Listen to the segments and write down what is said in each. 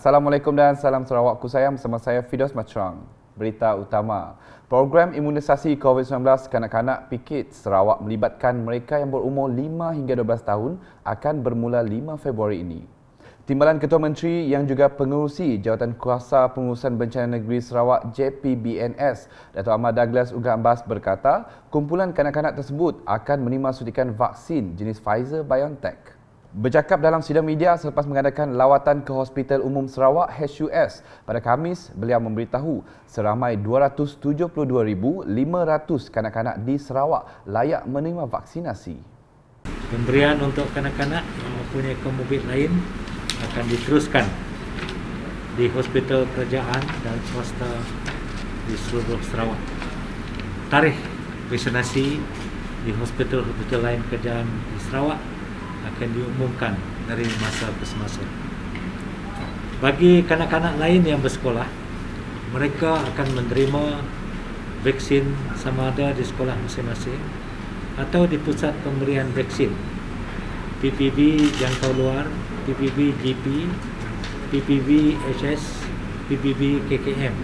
Assalamualaikum dan salam Sarawak. Kusayang bersama saya Fidos Macrang. Berita utama. Program imunisasi COVID-19 kanak-kanak PKID Sarawak melibatkan mereka yang berumur 5 hingga 12 tahun akan bermula 5 Februari ini. Timbalan Ketua Menteri yang juga pengerusi Jawatan Kuasa Pengurusan Bencana Negeri Sarawak JPBNS, Dato' Ahmad Douglas Uga Ambas berkata, kumpulan kanak-kanak tersebut akan menerima suntikan vaksin jenis Pfizer-BioNTech. Bercakap dalam sidang media selepas mengadakan lawatan ke Hospital Umum Sarawak HUS pada Khamis, beliau memberitahu seramai 272,500 kanak-kanak di Sarawak layak menerima vaksinasi. Pemberian untuk kanak-kanak yang mempunyai komorbid lain akan diteruskan di hospital kerajaan dan swasta di seluruh Sarawak. Tarikh vaksinasi di hospital-hospital lain kerajaan di Sarawak akan diumumkan dari masa ke semasa. Bagi kanak-kanak lain yang bersekolah, mereka akan menerima vaksin sama ada di sekolah masing-masing atau di pusat pemberian vaksin PPB jangkau luar, PPB GP, PPB HS, PPB KKM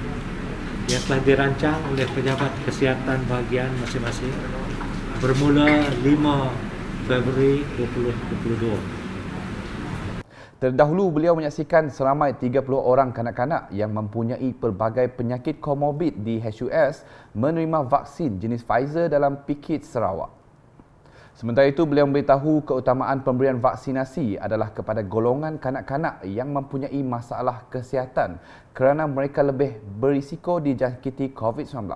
yang telah dirancang oleh pejabat kesihatan bahagian masing-masing bermula 5 Februari 2022. Terdahulu beliau menyaksikan seramai 30 orang kanak-kanak yang mempunyai pelbagai penyakit komorbid di HUS menerima vaksin jenis Pfizer dalam PKID Sarawak. Sementara itu, beliau memberitahu keutamaan pemberian vaksinasi adalah kepada golongan kanak-kanak yang mempunyai masalah kesihatan kerana mereka lebih berisiko dijangkiti COVID-19.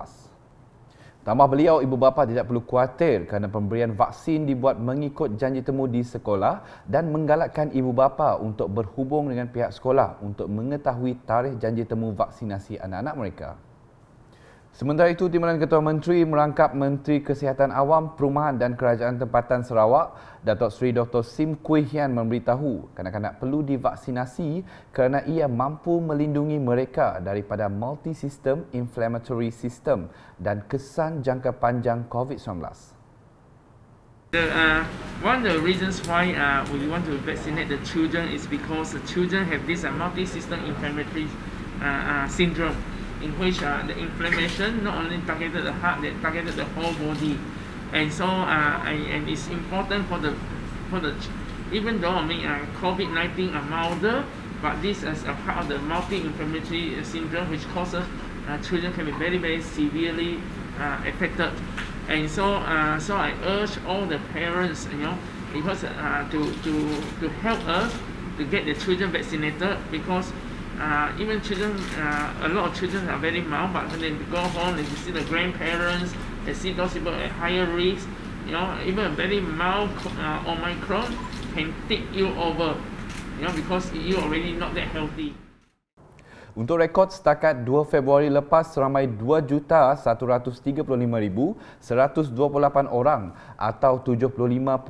Tambah beliau, ibu bapa tidak perlu khawatir kerana pemberian vaksin dibuat mengikut janji temu di sekolah dan menggalakkan ibu bapa untuk berhubung dengan pihak sekolah untuk mengetahui tarikh janji temu vaksinasi anak-anak mereka. Sementara itu, Timbalan Ketua Menteri merangkap Menteri Kesihatan Awam, Perumahan dan Kerajaan Tempatan Sarawak, Datuk Seri Dr. Sim Kui Hian memberitahu kanak-kanak perlu divaksinasi kerana ia mampu melindungi mereka daripada multi-system inflammatory system dan kesan jangka panjang COVID-19. One of the reasons why we want to vaccinate the children is because the children have this multi-system inflammatory syndrome, in which the inflammation not only targeted the heart, they targeted the whole body, and so and it's important for the even though COVID-19 are milder, but this is a part of the multi-inflammatory syndrome which causes children can be very severely affected, and so I urge all the parents, because to help us to get the children vaccinated, because even children, a lot of children are very mild, but when they go home, they see the grandparents, they see those people at higher risk. Even a very mild Omicron can take you over, because you already not that healthy. Untuk rekod setakat 2 Februari lepas, seramai 2,135,128 orang atau 75.8%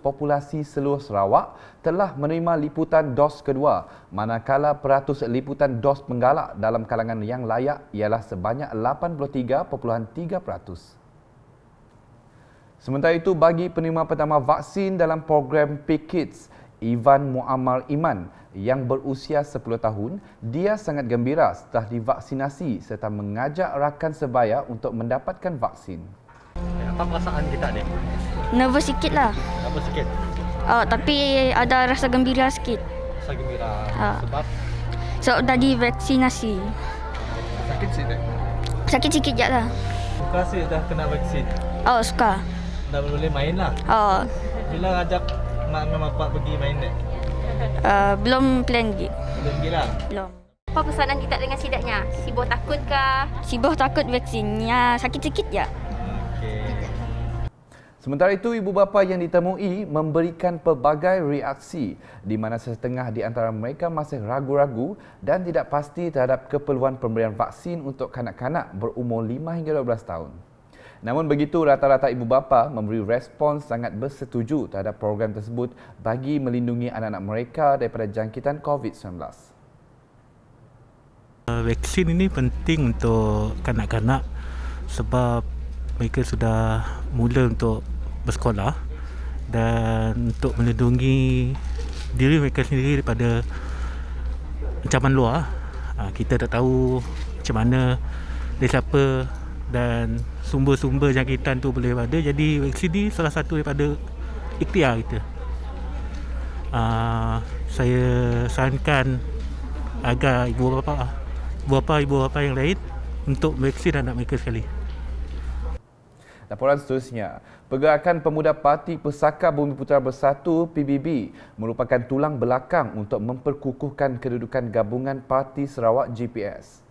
populasi seluruh Sarawak telah menerima liputan dos kedua, manakala peratus liputan dos penggalak dalam kalangan yang layak ialah sebanyak 83.3%. Sementara itu, bagi penerima pertama vaksin dalam program PKIDS, Ivan Muammar Iman yang berusia 10 tahun, dia sangat gembira setelah divaksinasi serta mengajak rakan sebaya untuk mendapatkan vaksin. Apa perasaan kita ni? Nervous sikit lah. Nervous sikit? Tapi ada rasa gembira sikit. Rasa gembira? Sebab? So, dah divaksinasi. Sakit sikit? Sakit sikit je lah. Suka sih dah kena vaksin? Suka. Dah boleh main lah? Bila ajak mak dan bapak pergi main ni? Belum plan lagi. Belum lagi lah? Belum. Apa pesanan kita dengan sidaknya? Sibuh takut kah? Sibuh takut vaksinnya, sakit sikit je. Sementara itu, ibu bapa yang ditemui memberikan pelbagai reaksi di mana setengah di antara mereka masih ragu-ragu dan tidak pasti terhadap keperluan pemberian vaksin untuk kanak-kanak berumur 5 hingga 12 tahun. Namun begitu, rata-rata ibu bapa memberi respons sangat bersetuju terhadap program tersebut bagi melindungi anak-anak mereka daripada jangkitan COVID-19. Vaksin ini penting untuk kanak-kanak sebab mereka sudah mula untuk bersekolah dan untuk melindungi diri mereka sendiri daripada ancaman luar. Kita tak tahu macam mana, dari siapa dan sumber-sumber jangkitan tu boleh ada. Jadi vaksin ni salah satu daripada ikhtiar kita. Saya sarankan agar ibu bapa yang lain untuk vaksin anak mereka sekali. Laporan seterusnya, Pergerakan Pemuda Parti Pesaka Bumiputera Bersatu PBB merupakan tulang belakang untuk memperkukuhkan kedudukan gabungan Parti Sarawak GPS.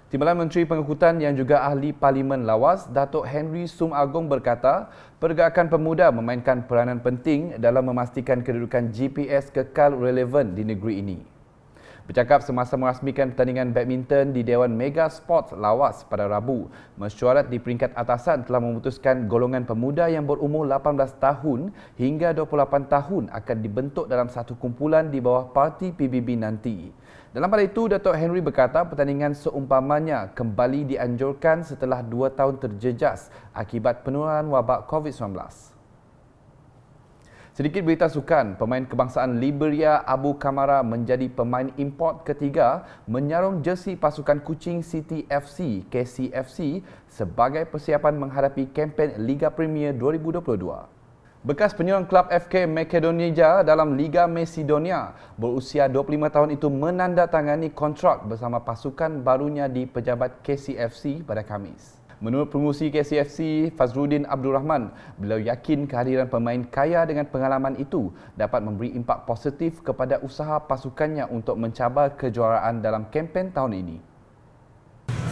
Timbalan Menteri Pengangkutan yang juga Ahli Parlimen Lawas, Datuk Henry Sum Agong berkata, Pergerakan Pemuda memainkan peranan penting dalam memastikan kedudukan GPS kekal relevan di negeri ini. Bercakap semasa merasmikan pertandingan badminton di Dewan Mega Sports Lawas pada Rabu, mesyuarat di peringkat atasan telah memutuskan golongan pemuda yang berumur 18 tahun hingga 28 tahun akan dibentuk dalam satu kumpulan di bawah parti PBB nanti. Dalam pada itu, Datuk Henry berkata pertandingan seumpamanya kembali dianjurkan setelah 2 tahun terjejas akibat penularan wabak COVID-19. Sedikit berita sukan, pemain kebangsaan Liberia Abu Kamara menjadi pemain import ketiga menyarung jersey pasukan Kuching City FC KCFC sebagai persiapan menghadapi kempen Liga Premier 2022. Bekas penyerang klub FK Makedonia dalam Liga Macedonia berusia 25 tahun itu menandatangani kontrak bersama pasukan barunya di pejabat KCFC pada Khamis. Menurut pengurusi KCFC Fazrudin Abdul Rahman, beliau yakin kehadiran pemain kaya dengan pengalaman itu dapat memberi impak positif kepada usaha pasukannya untuk mencabar kejuaraan dalam kempen tahun ini.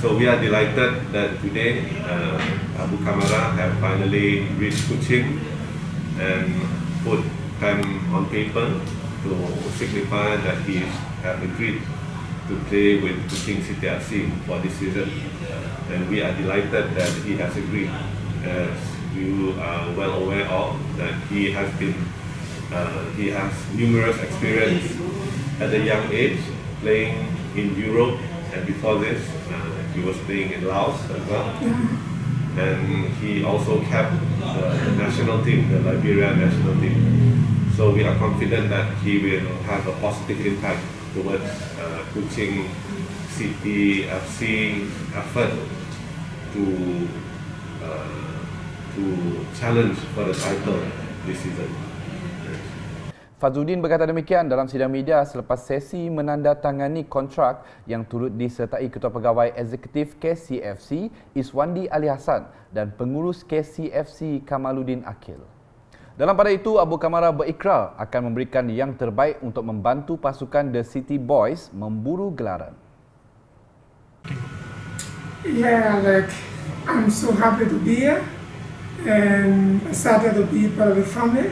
So we are delighted that today Abu Kamara have finally reached Kuching and put pen on paper to signify that he have agreed to play with Kuching City FC for this season. And we are delighted that he has agreed. As you are well aware of, that he has numerous experience at a young age playing in Europe, and before this he was playing in Laos as well. And he also kept the national team, the Liberia national team. So we are confident that he will have a positive impact towards Kuching City FC effort to challenge for the title this season. Fazrudin berkata demikian dalam sidang media selepas sesi menandatangani kontrak yang turut disertai Ketua Pegawai Eksekutif KCFC Iswandi Ali Hassan dan pengurus KCFC Kamaluddin Akil. Dalam pada itu, Abu Kamara berikrar akan memberikan yang terbaik untuk membantu pasukan The City Boys memburu gelaran. Yeah, I'm so happy to be here and excited to be part of the family.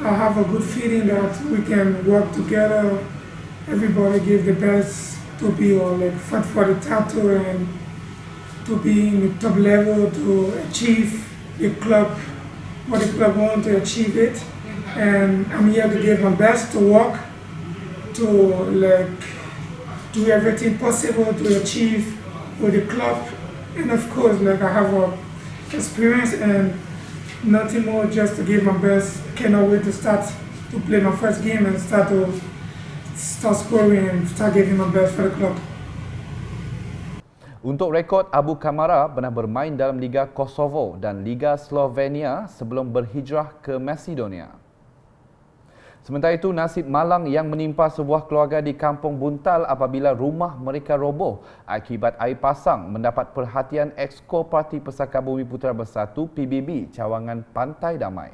I have a good feeling that we can work together. Everybody give the best to be fight for the title and to be in the top level to achieve the club, what the club want to achieve it. And I'm here to give my best to work to do everything possible to achieve with the club. And of course, I have experience and nothing more, just to give my best. Cannot wait to start to play my first game and start scoring and start giving my best for the club. Untuk rekod, Abu Kamara pernah bermain dalam Liga Kosovo dan Liga Slovenia sebelum berhijrah ke Macedonia. Sementara itu, nasib malang yang menimpa sebuah keluarga di Kampung Buntal apabila rumah mereka roboh akibat air pasang mendapat perhatian Exco Parti Pesaka Bumiputera Bersatu PBB Cawangan Pantai Damai.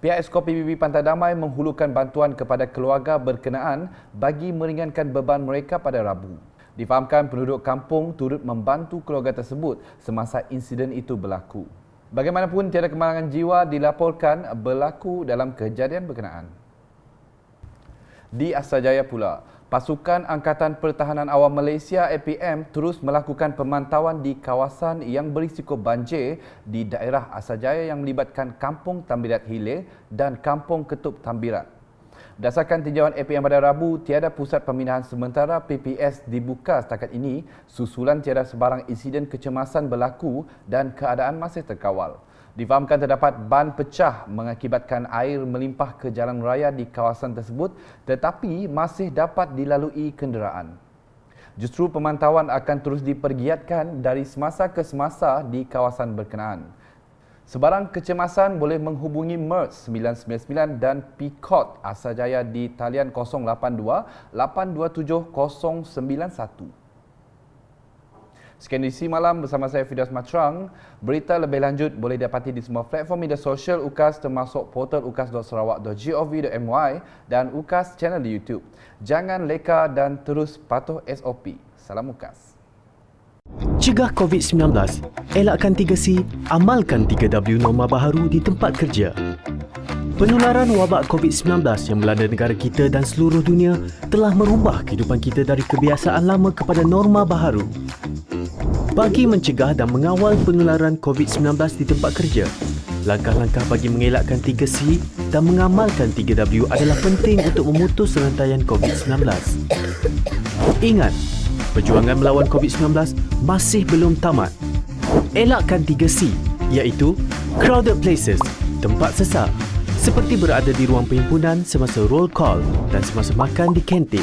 Pihak Exco PBB Pantai Damai menghulurkan bantuan kepada keluarga berkenaan bagi meringankan beban mereka pada Rabu. Difahamkan penduduk kampung turut membantu keluarga tersebut semasa insiden itu berlaku. Bagaimanapun, tiada kemalangan jiwa dilaporkan berlaku dalam kejadian berkenaan. Di Astajaya pula, pasukan Angkatan Pertahanan Awam Malaysia APM terus melakukan pemantauan di kawasan yang berisiko banjir di daerah Astajaya yang melibatkan Kampung Tambirat Hilir dan Kampung Ketup Tambirat. Berdasarkan tinjauan APM pada Rabu, tiada pusat pemindahan sementara PPS dibuka setakat ini susulan tiada sebarang insiden kecemasan berlaku dan keadaan masih terkawal. Difahamkan terdapat ban pecah mengakibatkan air melimpah ke jalan raya di kawasan tersebut tetapi masih dapat dilalui kenderaan. Justru pemantauan akan terus dipergiatkan dari semasa ke semasa di kawasan berkenaan. Sebarang kecemasan boleh menghubungi MERS 999 dan PCOT Asajaya di talian 082 827 091. Sekian edisi malam bersama saya Firdaus Matrang. Berita lebih lanjut boleh dapati di semua platform media sosial UKAS termasuk portal ukas.sarawak.gov.my dan UKAS channel di YouTube. Jangan leka dan terus patuh SOP. Salam UKAS. Cegah COVID-19, elakkan 3C, amalkan 3W norma baharu di tempat kerja. Penularan wabak COVID-19 yang melanda negara kita dan seluruh dunia telah merubah kehidupan kita dari kebiasaan lama kepada norma baharu. Bagi mencegah dan mengawal penularan COVID-19 di tempat kerja, langkah-langkah bagi mengelakkan 3C dan mengamalkan 3W adalah penting untuk memutus rantaian COVID-19. Ingat, perjuangan melawan COVID-19 masih belum tamat. Elakkan 3C, iaitu crowded places, tempat sesak, seperti berada di ruang perhimpunan semasa roll call dan semasa makan di kantin.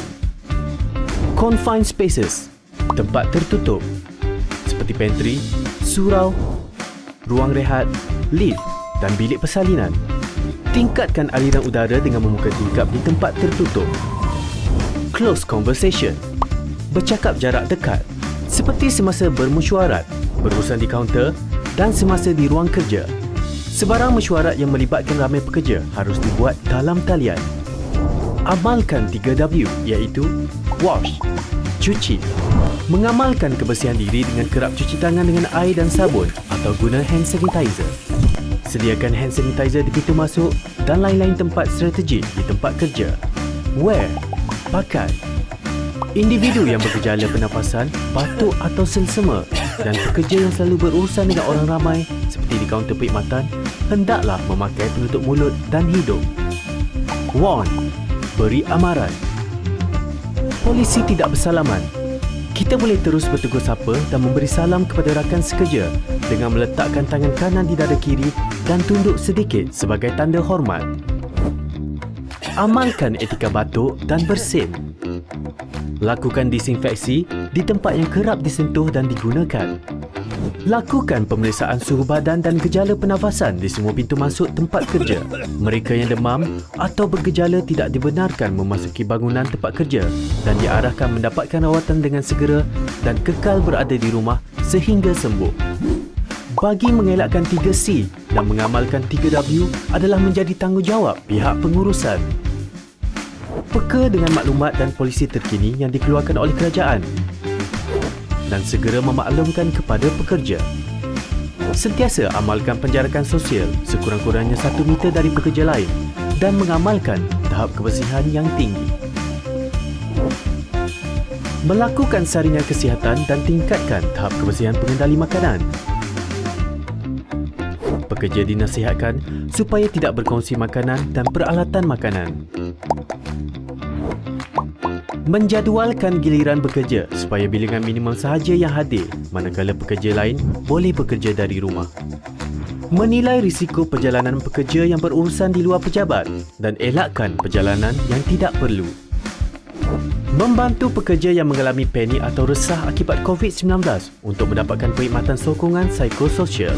Confined spaces, tempat tertutup, seperti pantry, surau, ruang rehat, lift dan bilik persalinan. Tingkatkan aliran udara dengan membuka tingkap di tempat tertutup. Close conversation, bercakap jarak dekat, seperti semasa bermesyuarat, berurusan di kaunter dan semasa di ruang kerja. Sebarang mesyuarat yang melibatkan ramai pekerja harus dibuat dalam talian. Amalkan 3W, iaitu wash, cuci, mengamalkan kebersihan diri dengan kerap cuci tangan dengan air dan sabun atau guna hand sanitizer. Sediakan hand sanitizer di pintu masuk dan lain-lain tempat strategik di tempat kerja. Wear, pakai. Individu yang bergejala pernafasan, batuk atau selsema dan pekerja yang selalu berurusan dengan orang ramai seperti di kaunter perkhidmatan hendaklah memakai penutup mulut dan hidung. Warn, beri amaran. Polisi tidak bersalaman. Kita boleh terus bertegur sapa dan memberi salam kepada rakan sekerja dengan meletakkan tangan kanan di dada kiri dan tunduk sedikit sebagai tanda hormat. Amalkan etika batuk dan bersin. Lakukan disinfeksi di tempat yang kerap disentuh dan digunakan. Lakukan pemeriksaan suhu badan dan gejala pernafasan di semua pintu masuk tempat kerja. Mereka yang demam atau bergejala tidak dibenarkan memasuki bangunan tempat kerja dan diarahkan mendapatkan rawatan dengan segera dan kekal berada di rumah sehingga sembuh. Bagi mengelakkan 3C dan mengamalkan 3W adalah menjadi tanggungjawab pihak pengurusan. Peka dengan maklumat dan polisi terkini yang dikeluarkan oleh kerajaan dan segera memaklumkan kepada pekerja. Sentiasa amalkan penjarakan sosial sekurang-kurangnya 1 meter dari pekerja lain dan mengamalkan tahap kebersihan yang tinggi. Melakukan saringan kesihatan dan tingkatkan tahap kebersihan pengendali makanan. Pekerja dinasihatkan supaya tidak berkongsi makanan dan peralatan makanan. Menjadualkan giliran bekerja supaya bilangan minimum sahaja yang hadir manakala pekerja lain boleh bekerja dari rumah. Menilai risiko perjalanan pekerja yang berurusan di luar pejabat dan elakkan perjalanan yang tidak perlu. Membantu pekerja yang mengalami panik atau resah akibat COVID-19 untuk mendapatkan perkhidmatan sokongan psikososial.